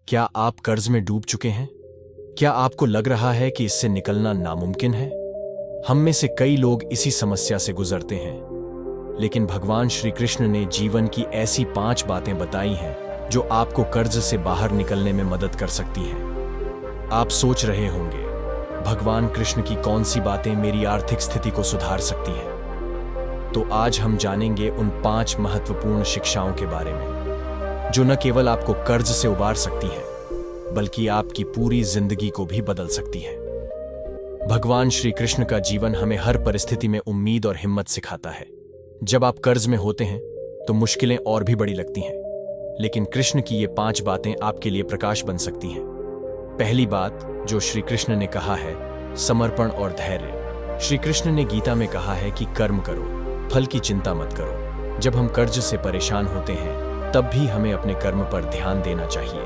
क्या आप कर्ज में डूब चुके हैं? क्या आपको लग रहा है कि इससे निकलना नामुमकिन है? हम में से कई लोग इसी समस्या से गुजरते हैं, लेकिन भगवान श्री कृष्ण ने जीवन की ऐसी 5 बातें बताई हैं जो आपको कर्ज से बाहर निकलने में मदद कर सकती हैं। आप सोच रहे होंगे, भगवान कृष्ण की कौन सी बातें मेरी आर्थिक स्थिति को सुधार सकती हैं? तो आज हम जानेंगे उन 5 महत्वपूर्ण शिक्षाओं के बारे में जो न केवल आपको कर्ज से उबार सकती हैं, बल्कि आपकी पूरी जिंदगी को भी बदल सकती हैं। भगवान श्री कृष्ण का जीवन हमें हर परिस्थिति में उम्मीद और हिम्मत सिखाता है। जब आप कर्ज में होते हैं तो मुश्किलें और भी बड़ी लगती हैं, लेकिन कृष्ण की ये 5 बातें आपके लिए प्रकाश बन सकती हैं। पहली बात जो श्री कृष्ण ने कहा है, समर्पण और धैर्य। श्री कृष्ण ने गीता में कहा है कि कर्म करो, फल की चिंता मत करो। जब हम कर्ज से परेशान होते हैं तब भी हमें अपने कर्म पर ध्यान देना चाहिए,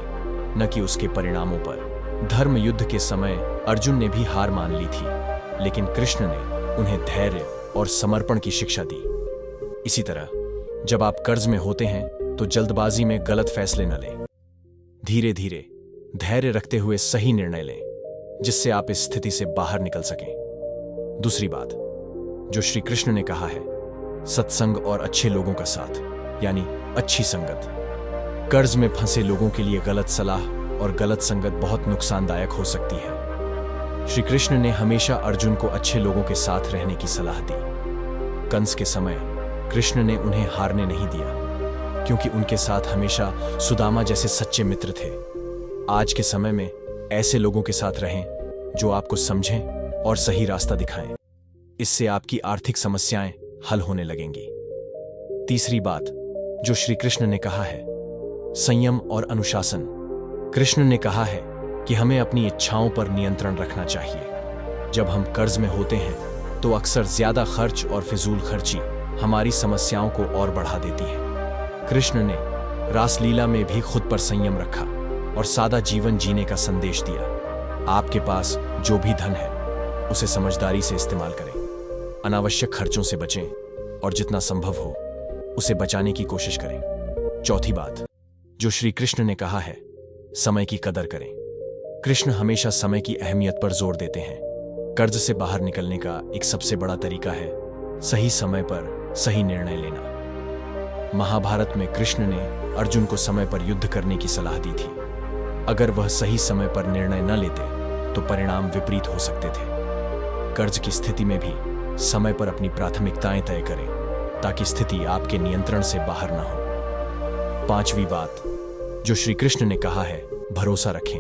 न कि उसके परिणामों पर। धर्म युद्ध के समय अर्जुन ने भी हार मान ली थी, लेकिन कृष्ण ने उन्हें धैर्य और समर्पण की शिक्षा दी। इसी तरह जब आप कर्ज में होते हैं तो जल्दबाजी में गलत फैसले न लें। धीरे धीरे धैर्य रखते हुए सही निर्णय लें, जिससे आप इस स्थिति से बाहर निकल सकें। दूसरी बात जो श्री कृष्ण ने कहा है, सत्संग और अच्छे लोगों का साथ, यानी अच्छी संगत। कर्ज में फंसे लोगों के लिए गलत सलाह और गलत संगत बहुत नुकसानदायक हो सकती है। श्री कृष्ण ने हमेशा अर्जुन को अच्छे लोगों के साथ रहने की सलाह दी। कंस के समय कृष्ण ने उन्हें हारने नहीं दिया, क्योंकि उनके साथ हमेशा सुदामा जैसे सच्चे मित्र थे। आज के समय में ऐसे लोगों के साथ रहें जो आपको समझें और सही रास्ता दिखाएं। इससे आपकी आर्थिक समस्याएं हल होने लगेंगी। तीसरी बात जो श्री कृष्ण ने कहा है, संयम और अनुशासन। कृष्ण ने कहा है कि हमें अपनी इच्छाओं पर नियंत्रण रखना चाहिए। जब हम कर्ज में होते हैं तो अक्सर ज्यादा खर्च और फिजूल खर्ची हमारी समस्याओं को और बढ़ा देती है। कृष्ण ने रासलीला में भी खुद पर संयम रखा और सादा जीवन जीने का संदेश दिया। आपके पास जो भी धन है उसे समझदारी से इस्तेमाल करें, अनावश्यक खर्चों से बचें और जितना संभव हो उसे बचाने की कोशिश करें। चौथी बात जो श्री कृष्ण ने कहा है, समय की कदर करें। कृष्ण हमेशा समय की अहमियत पर जोर देते हैं। कर्ज से बाहर निकलने का एक सबसे बड़ा तरीका है सही समय पर सही निर्णय लेना। महाभारत में कृष्ण ने अर्जुन को समय पर युद्ध करने की सलाह दी थी। अगर वह सही समय पर निर्णय न लेते तो परिणाम विपरीत हो सकते थे। कर्ज की स्थिति में भी समय पर अपनी प्राथमिकताएं तय करें, ताकि स्थिति आपके नियंत्रण से बाहर न हो। 5वीं बात जो श्री कृष्ण ने कहा है, भरोसा रखें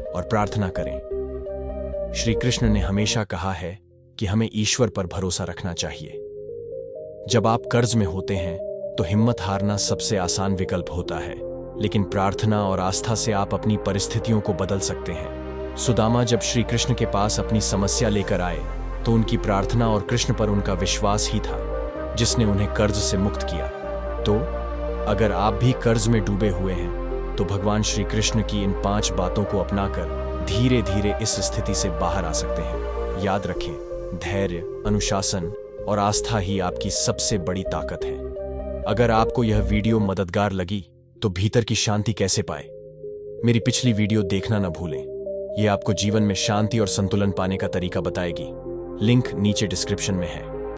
और प्रार्थना करें। श्री कृष्ण ने हमेशा कहा है कि हमें ईश्वर पर भरोसा रखना चाहिए। जब आप कर्ज में होते हैं तो हिम्मत हारना सबसे आसान विकल्प होता है, लेकिन प्रार्थना और आस्था से आप अपनी परिस्थितियों को बदल सकते हैं। सुदामा जब श्री कृष्ण के पास अपनी समस्या लेकर आए तो उनकी प्रार्थना और कृष्ण पर उनका विश्वास ही था जिसने उन्हें कर्ज से मुक्त किया। तो अगर आप भी कर्ज में डूबे हुए हैं तो भगवान श्री कृष्ण की इन 5 बातों को अपनाकर धीरे धीरे इस स्थिति से बाहर आ सकते हैं। याद रखें, धैर्य, अनुशासन और आस्था ही आपकी सबसे बड़ी ताकत है। अगर आपको यह वीडियो मददगार लगी तो भीतर की शांति कैसे पाए, मेरी पिछली वीडियो देखना न भूलें। यह आपको जीवन में शांति और संतुलन पाने का तरीका बताएगी। लिंक नीचे डिस्क्रिप्शन में है।